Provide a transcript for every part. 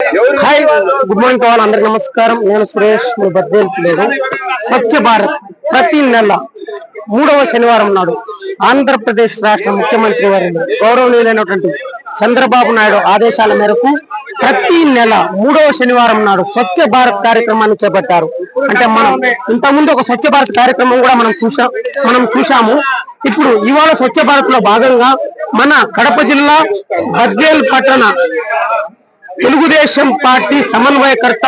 Hi, good morning కావాలి అందరికి నమస్కారం. నేను సురేష్, మీ బద్వేల్ పిల్లోడు. స్వచ్ఛ భారత్ ప్రతి నెల 3వ శనివారం నాడు ఆంధ్రప్రదేశ్ రాష్ట్ర ముఖ్యమంత్రి వర్యులు గౌరవనీయులైనటువంటి చంద్రబాబు నాయుడు ఆదేశాల మేరకు ప్రతి నెల 3వ శనివారం నాడు స్వచ్ఛ భారత్ కార్యక్రమాన్ని చేపట్టారు. అంటే మనం ఇంతకుముందు ఒక స్వచ్ఛ భారత్ కార్యక్రమం కూడా మనం చూసాము. ఇప్పుడు ఇవాళ స్వచ్ఛ భారత్ లో భాగంగా మన కడప జిల్లా బద్వేల్ పట్టణ తెలుగుదేశం పార్టీ సమన్వయకర్త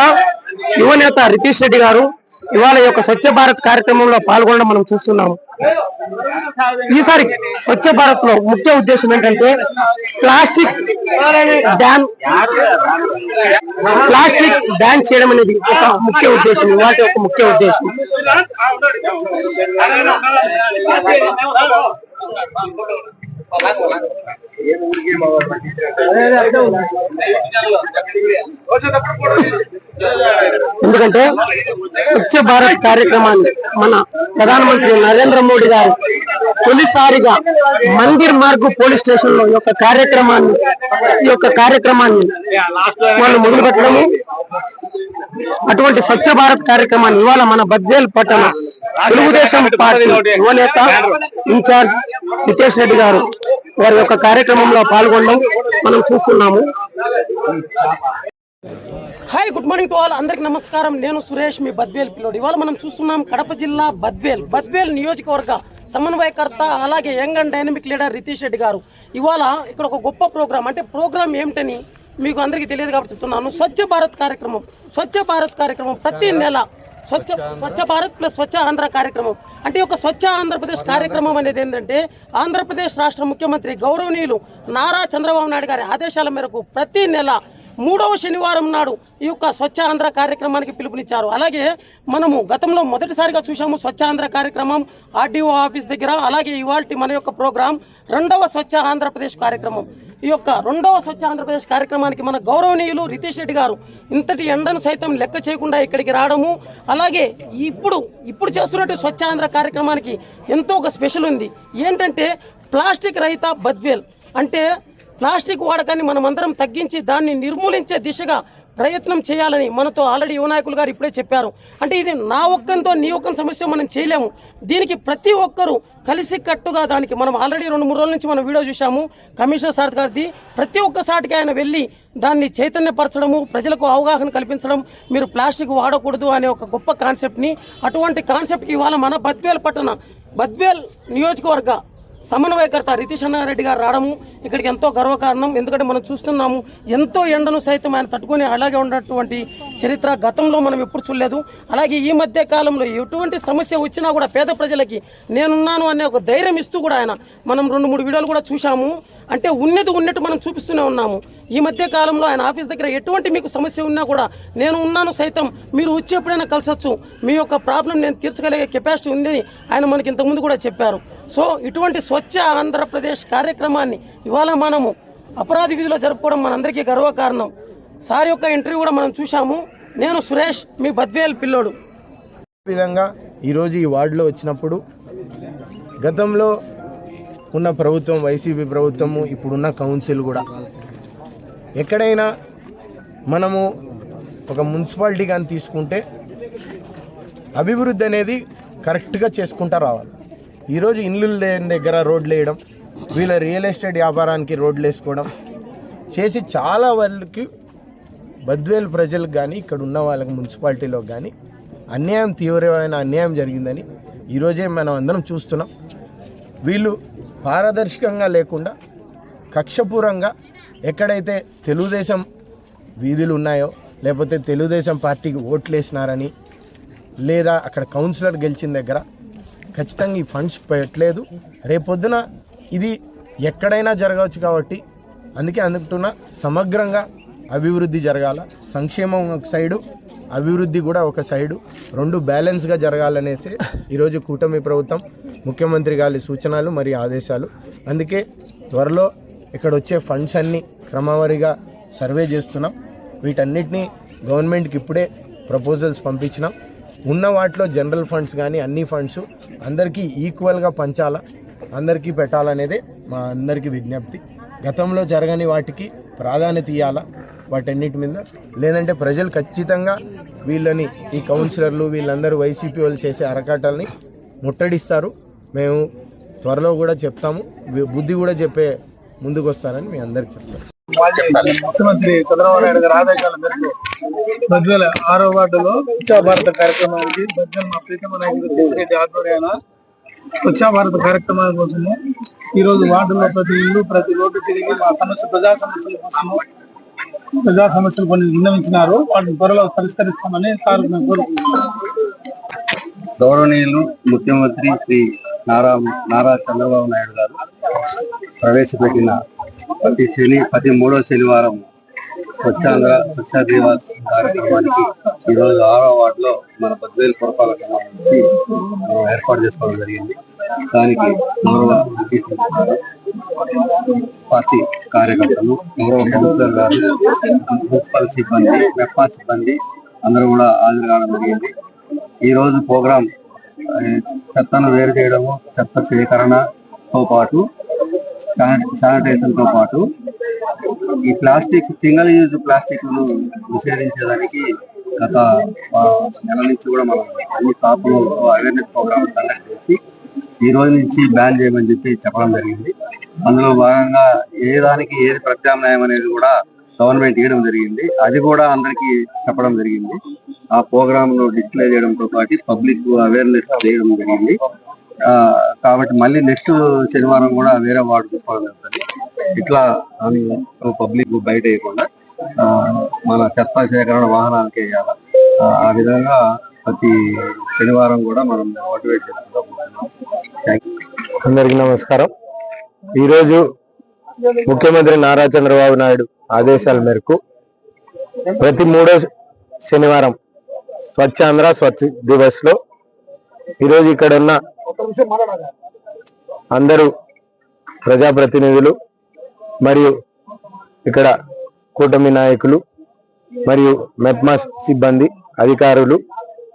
యువనేత రితీష్ రెడ్డి గారు ఇవాళ ఈ యొక్క స్వచ్ఛ భారత్ కార్యక్రమంలో పాల్గొనడం మనం చూస్తున్నాము. ఈసారి స్వచ్ఛ భారత్ లో ముఖ్య ఉద్దేశం ఏంటంటే ప్లాస్టిక్ బ్యాన్ చేయడం అనేది ఒక ముఖ్య ఉద్దేశం. ఇవాటి ఒక ముఖ్య ఉద్దేశం. ఎందుకంటే స్వచ్ఛ భారత్ కార్యక్రమాన్ని మన ప్రధానమంత్రి నరేంద్ర మోడీ గారు తొలిసారిగా మందిర్ మార్గ్ పోలీస్ స్టేషన్ లో ఈ యొక్క కార్యక్రమాన్ని వాళ్ళు మొదలుపెట్టడము, అటువంటి స్వచ్ఛ భారత్ కార్యక్రమాన్ని ఇవాళ మన బద్వేల్ పట్టణ తెలుగుదేశం పార్టీ యువనేత ఇన్ఛార్జ్ రితీష్ రెడ్డి గారు వారి యొక్క కార్యక్రమంలో పాల్గొనడం మనం చూస్తున్నాము. Hi, good morning to all. అందరికి నమస్కారం. నేను సురేష్, మీ బద్వేల్ పిల్లోడు. ఇవాళ మనం చూస్తున్నాం కడప జిల్లా బద్వేల్ నియోజకవర్గ సమన్వయకర్త అలాగే young and dynamic leader Ritish Reddy గారు ఇవాళ ఇక్కడ ఒక గొప్ప ప్రోగ్రామ్, అంటే ప్రోగ్రామ్ ఏమిటని మీకు అందరికీ తెలియదు కాబట్టి చెప్తున్నాను. స్వచ్ఛ భారత్ కార్యక్రమం ప్రతి నెల స్వచ్ఛ భారత్ ప్లస్ స్వచ్ఛ ఆంధ్ర కార్యక్రమం. అంటే ఒక స్వచ్ఛ ఆంధ్రప్రదేశ్ కార్యక్రమం అనేది ఏంటంటే ఆంధ్రప్రదేశ్ రాష్ట్ర ముఖ్యమంత్రి గౌరవనీయులు నారా చంద్రబాబు నాయుడు గారి ఆదేశాల మేరకు ప్రతి నెల 3వ శనివారం నాడు ఈ యొక్క స్వచ్ఛ ఆంధ్ర కార్యక్రమానికి పిలుపునిచ్చారు. అలాగే మనము గతంలో మొదటిసారిగా చూసాము స్వచ్ఛ ఆంధ్ర కార్యక్రమం ఆర్డీఓ ఆఫీస్ దగ్గర. అలాగే ఇవాల్టి మన యొక్క ప్రోగ్రాం 2వ స్వచ్ఛ ఆంధ్రప్రదేశ్ కార్యక్రమం. ఈ యొక్క 2వ స్వచ్ఛ ఆంధ్రప్రదేశ్ కార్యక్రమానికి మన గౌరవనీయులు రితీష్ రెడ్డి గారు ఇంతటి ఎండను సైతం లెక్క చేయకుండా ఇక్కడికి రావడము, అలాగే ఇప్పుడు చేస్తున్నట్టు స్వచ్ఛ ఆంధ్ర కార్యక్రమానికి ఎంతో ఒక స్పెషల్ ఉంది. ఏంటంటే ప్లాస్టిక్ రహిత బద్వేల్. అంటే ప్లాస్టిక్ వాడకాన్ని మనమందరం తగ్గించి దాన్ని నిర్మూలించే దిశగా ప్రయత్నం చేయాలని మనతో ఆల్రెడీ యువ నాయకులు గారు ఇప్పుడే చెప్పారు. అంటే ఇది నా ఒక్కంతో నీ ఒక్క సమస్య మనం చేయలేము. దీనికి ప్రతి ఒక్కరూ కలిసి కట్టుగా దానికి మనం ఆల్రెడీ 2-3 రోజుల నుంచి మనం వీడియో చూసాము కమిషనర్ సార్ గారిది. ప్రతి ఒక్కసారికి ఆయన వెళ్ళి దాన్ని చైతన్యపరచడము, ప్రజలకు అవగాహన కల్పించడం, మీరు ప్లాస్టిక్ వాడకూడదు అనే ఒక గొప్ప కాన్సెప్ట్ని, అటువంటి కాన్సెప్ట్కి ఇవాళ మన బద్వేల్ నియోజకవర్గ సమన్వయకర్త రితీష్ రెడ్డి గారు రావడము ఇక్కడికి ఎంతో గర్వకారణం. ఎందుకంటే మనం చూస్తున్నాము ఎంతో ఎండను సైతం ఆయన తట్టుకొని అలాగే ఉన్నటువంటి చరిత్ర గతంలో మనం ఎప్పుడు చూడలేదు. అలాగే ఈ మధ్య కాలంలో ఎటువంటి సమస్య వచ్చినా కూడా పేద ప్రజలకి నేనున్నాను అనే ఒక ధైర్యం ఇస్తూ కూడా ఆయన మనం 2-3 వీడియోలు కూడా చూసాము. అంటే ఉన్నట్టు మనం చూపిస్తూనే ఉన్నాము. ఈ మధ్య కాలంలో ఆయన ఆఫీస్ దగ్గర ఎటువంటి మీకు సమస్య ఉన్నా కూడా నేను ఉన్నాను సైతం, మీరు వచ్చి ఎప్పుడైనా కలిసొచ్చు, మీ యొక్క ప్రాబ్లం నేను తీర్చగలిగే కెపాసిటీ ఉందని ఆయన మనకి ఇంతకుముందు కూడా చెప్పారు. సో ఇటువంటి స్వచ్ఛ ఆంధ్రప్రదేశ్ కార్యక్రమాన్ని ఇవాళ మనము అపరాధ వీధిలో జరుపుకోవడం మనందరికీ గర్వకారణం. సార్ యొక్క ఇంటర్వ్యూ కూడా మనం చూసాము. నేను సురేష్, మీ బద్వేల్ పిల్లోడు. విధంగా ఈరోజు ఈ వార్డులో వచ్చినప్పుడు గతంలో ఉన్న ప్రభుత్వం వైసీపీ ప్రభుత్వము, ఇప్పుడున్న కౌన్సిల్ కూడా ఎక్కడైనా మనము ఒక మున్సిపాలిటీ కానీ తీసుకుంటే అభివృద్ధి అనేది కరెక్ట్గా చేసుకుంటూ రావాలి. ఈరోజు ఇండ్లు లేని దగ్గర రోడ్లు వేయడం, వీళ్ళ రియల్ ఎస్టేట్ వ్యాపారానికి రోడ్లు వేసుకోవడం చేసి చాలా వాళ్ళకి బద్వేల్ ప్రజలకు కానీ ఇక్కడ ఉన్న వాళ్ళకి మున్సిపాలిటీలో కానీ తీవ్రమైన అన్యాయం జరిగిందని ఈరోజే మనం అందరం చూస్తున్నాం. వీళ్ళు పారదర్శకంగా లేకుండా కక్షపూరంగా ఎక్కడైతే తెలుగుదేశం వీధులు ఉన్నాయో, లేకపోతే తెలుగుదేశం పార్టీకి ఓట్లు వేసినారని, లేదా అక్కడ కౌన్సిలర్ గెలిచిన దగ్గర ఖచ్చితంగా ఈ ఫండ్స్ పెట్టలేదు. రేపొద్దున ఇది ఎక్కడైనా జరగవచ్చు కాబట్టి అందుకే అనుకుంటున్నా సమగ్రంగా అభివృద్ధి జరగాల. సంక్షేమం ఒక సైడు, అభివృద్ధి కూడా ఒక సైడు, 2 బ్యాలెన్స్గా జరగాలనేసి ఈరోజు కూటమి ప్రభుత్వం ముఖ్యమంత్రి గారి సూచనలు మరియు ఆదేశాలు. అందుకే త్వరలో ఇక్కడ వచ్చే ఫండ్స్ అన్నీ క్రమవారీగా సర్వే చేస్తున్నాం. వీటన్నిటినీ గవర్నమెంట్కి ఇప్పుడే ప్రపోజల్స్ పంపించినాం. ఉన్న వాటిలో జనరల్ ఫండ్స్ కానీ అన్ని ఫండ్స్ అందరికీ ఈక్వల్గా పంచాలా, అందరికీ పెట్టాలనేదే మా అందరికీ విజ్ఞప్తి. గతంలో జరగని వాటికి ప్రాధాన్యత ఇవ్వాలా. వాటన్నిటి మీద. లేదంటే ప్రజలు ఖచ్చితంగా వీళ్ళని, ఈ కౌన్సిలర్లు వీళ్ళందరూ వైసీపీ వాళ్ళు చేసే అరకాటాలని ముట్టడిస్తారు. మేము త్వరలో కూడా చెప్తాము, బుద్ధి కూడా చెప్పే ముందుకు వస్తారని మీ అందరికి చెప్తాను. ముఖ్యమంత్రి చంద్రబాబు నాయుడు గారి ఆదేశాల మేరకు బద్వేల్ 6వ వార్డులో స్వచ్ఛ భారత కార్యక్రమానికి బద్వేల్ మా ప్రీతమ నాయకుడు రితీష్ ఆధ్వర్యాన స్వచ్ఛ భారత కార్యక్రమాల కోసము ఈరోజు వార్డులో ప్రతి ఇల్లు ప్రతి రోడ్డు తిరిగి మా ప్రజా సమస్యలు కొన్ని విన్నవించినారు. వాటిని త్వరలో పరిష్కరిస్తామని సార్ మేము కోరుకుంటున్నాం. గౌరవనీయులు ముఖ్యమంత్రి శ్రీ నారా చంద్రబాబు నాయుడు గారు ప్రవేశపెట్టిన ప్రతి 3వ శనివారం స్వచ్ఛాంధ్ర స్వచ్ఛ దివాస్ కార్యక్రమానికి ఈరోజు 6వ వార్డులో మన బద్వేల్ పురపాలక సంఘం నుంచి ఏర్పాటు చేసుకోవడం జరిగింది. దానికి గౌరవ పార్టీ కార్యకర్తలు, గౌరవ కౌన్సిలర్ గారు, మున్సిపల్ సిబ్బంది, మెప్పా సిబ్బంది అందరూ కూడా హాజరు కావడం జరిగింది. ఈరోజు ప్రోగ్రాం చెత్తను వేరు చేయడము, చెత్త సేకరణతో పాటు శానిటైజేషన్తో పాటు ఈ సింగిల్ యూజ్ ప్లాస్టిక్ను నిషేధించడానికి గత నెల నుంచి కూడా మనం అన్ని షాపులు అవేర్నెస్ ప్రోగ్రామ్ కండక్ట్ చేసి ఈ రోజు నుంచి బ్యాన్ చేయమని చెప్పడం జరిగింది. అందులో భాగంగా దానికి ఏది ప్రత్యామ్నాయం అనేది కూడా గవర్నమెంట్ ఇవ్వడం జరిగింది. అది కూడా అందరికీ చెప్పడం జరిగింది. ఆ ప్రోగ్రామ్ ను డిస్ప్లే చేయడంతో పాటు పబ్లిక్ అవేర్నెస్ చేయడం జరిగింది. కాబట్టి మళ్ళీ నెక్స్ట్ శనివారం కూడా వేరే వార్డు తీసుకోవడం జరుగుతుంది. ఇట్లా పబ్లిక్ బయట వేయకుండా మన చెత్త సేకరణ వాహనానికి వేయాలి. ఆ విధంగా ప్రతి శనివారం కూడా మనం మోటివేట్ చేసుకుంటాం. అందరికీ నమస్కారం. ఈరోజు ముఖ్యమంత్రి నారా చంద్రబాబు నాయుడు ఆదేశాల మేరకు ప్రతి 3వ శనివారం స్వచ్ఛాంధ్ర స్వచ్ఛ దివస్ లో ఈరోజు ఇక్కడ ఉన్న అందరూ ప్రజాప్రతినిధులు మరియు ఇక్కడ కూటమి నాయకులు మరియు మెప్మా సిబ్బంది, అధికారులు,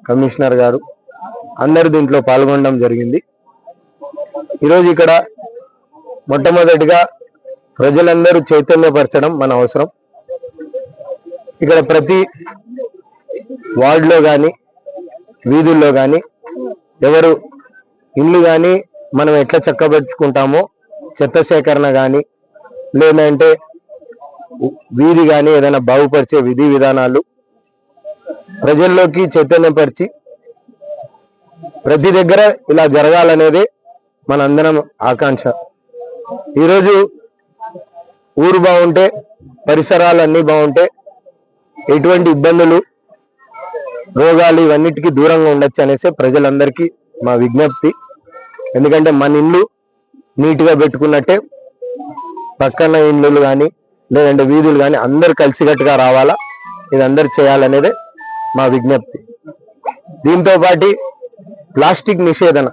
కమిషనర్ గారు అందరూ దీంట్లో పాల్గొనడం జరిగింది. ఈరోజు ఇక్కడ మొట్టమొదటిగా ప్రజలందరూ చైతన్యపరచడం మన అవసరం. ఇక్కడ ప్రతి వార్డులో కానీ వీధుల్లో కానీ ఎవరు ఇల్లు కానీ మనం ఎట్లా చక్కబెట్టుకుంటామో చెత్త సేకరణ కానీ లేదంటే వీధి కానీ ఏదైనా బాగుపరిచే విధి విధానాలు ప్రజల్లోకి చైతన్యపరిచి ప్రతి దగ్గర ఇలా జరగాలనేదే మనందరం ఆకాంక్ష. ఈరోజు ఊరు బాగుంటే పరిసరాలు అన్నీ బాగుంటే ఎటువంటి ఇబ్బందులు రోగాలు ఇవన్నిటికీ దూరంగా ఉండొచ్చు అనేసి ప్రజలందరికీ మా విజ్ఞప్తి. ఎందుకంటే మన ఇల్లు నీట్గా పెట్టుకున్నట్టే పక్కన ఇళ్ళు కానీ లేదంటే వీధులు కానీ అందరు కలిసికట్టుగా రావాలా, ఇది అందరు చేయాలనేదే మా విజ్ఞప్తి. దీంతో పాటు ప్లాస్టిక్ నిషేధన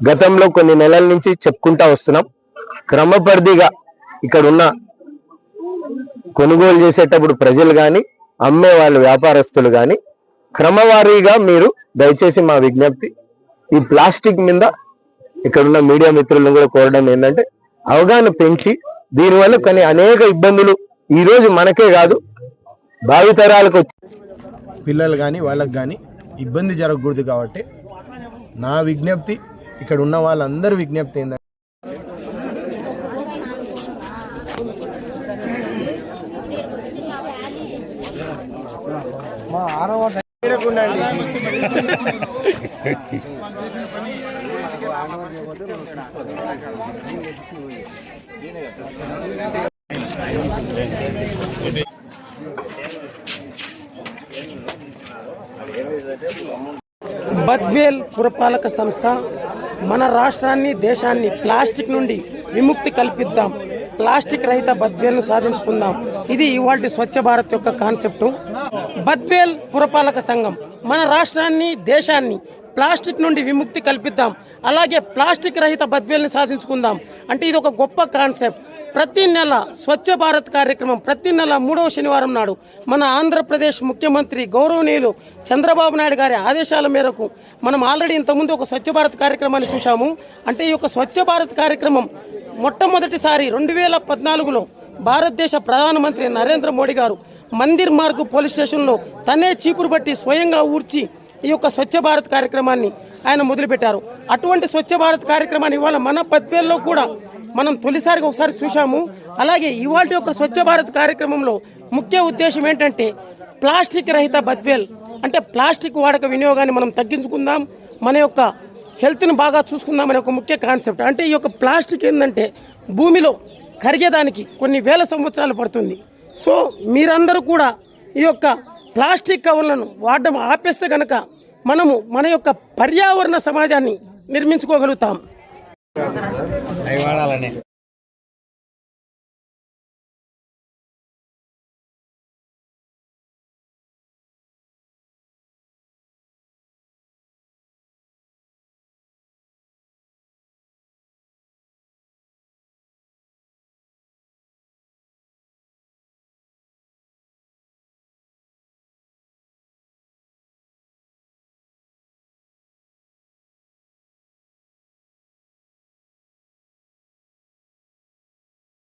గతంలో కొన్ని నెలల నుంచి చెప్పుకుంటా వస్తున్నాం. క్రమపరిధిగా ఇక్కడ ఉన్న కొనుగోలు చేసేటప్పుడు ప్రజలు కానీ అమ్మే వాళ్ళు వ్యాపారస్తులు కానీ క్రమవారీగా మీరు దయచేసి మా విజ్ఞప్తి ఈ ప్లాస్టిక్ మీద ఇక్కడున్న మీడియా మిత్రులను కూడా కోరడం ఏంటంటే అవగాహన పెంచి దీనివల్ల కొన్ని అనేక ఇబ్బందులు ఈరోజు మనకే కాదు భావితరాలకు వచ్చి పిల్లలు కానీ వాళ్ళకి కానీ ఇబ్బంది జరగకూడదు. కాబట్టి నా విజ్ఞప్తి, ఇక్కడ ఉన్న వాళ్ళందరూ విజ్ఞప్తి ఏంటంటే బద్వేల్ పురపాలక సంస్థ మన రాష్ట్రాన్ని, దేశాన్ని ప్లాస్టిక్ నుండి విముక్తి కల్పిద్దాం, ప్లాస్టిక్ రహిత బద్వేల్ను సాధించుకుందాం. ఇది ఇవాల్టి స్వచ్ఛ భారత్ యొక్క కాన్సెప్టు. బద్వేల్ పురపాలక సంఘం మన రాష్ట్రాన్ని, దేశాన్ని ప్లాస్టిక్ నుండి విముక్తి కల్పిద్దాం, అలాగే ప్లాస్టిక్ రహిత బద్వేల్ని సాధించుకుందాం అంటే ఇది ఒక గొప్ప కాన్సెప్ట్. ప్రతి నెల స్వచ్ఛ భారత్ కార్యక్రమం ప్రతి నెల 3వ శనివారం నాడు మన ఆంధ్రప్రదేశ్ ముఖ్యమంత్రి గౌరవనీయులు చంద్రబాబు నాయుడు గారి ఆదేశాల మేరకు మనం ఆల్రెడీ ఇంతకుముందు ఒక స్వచ్ఛ భారత్ కార్యక్రమాన్ని చూశాము. అంటే ఈ యొక్క స్వచ్ఛ భారత్ కార్యక్రమం మొట్టమొదటిసారి 2014లో భారతదేశ ప్రధానమంత్రి నరేంద్ర మోడీ గారు మందిర్ మార్గ్ పోలీస్ స్టేషన్లో తనే చీపురు బట్టి స్వయంగా ఊడ్చి ఈ యొక్క స్వచ్ఛ భారత్ కార్యక్రమాన్ని ఆయన మొదలుపెట్టారు. అటువంటి స్వచ్ఛ భారత్ కార్యక్రమాన్ని ఇవాళ మన బద్వేల్లో కూడా మనం తొలిసారిగా ఒకసారి చూశాము. అలాగే ఇవాళ యొక్క స్వచ్ఛ భారత్ కార్యక్రమంలో ముఖ్య ఉద్దేశం ఏంటంటే ప్లాస్టిక్ రహిత బద్వేల్, అంటే ప్లాస్టిక్ వాడక వినియోగాన్ని మనం తగ్గించుకుందాం, మన యొక్క హెల్త్ని బాగా చూసుకుందాం అనే ఒక ముఖ్య కాన్సెప్ట్. అంటే ఈ యొక్క ప్లాస్టిక్ ఏంటంటే భూమిలో కరిగేదానికి కొన్ని వేల సంవత్సరాలు పడుతుంది. సో మీరందరూ కూడా ఈ యొక్క ప్లాస్టిక్ కవర్లను వాడడం ఆపేస్తే కనుక మనము మన యొక్క పర్యావరణ సమాజాన్ని నిర్మించుకోగలుగుతాం.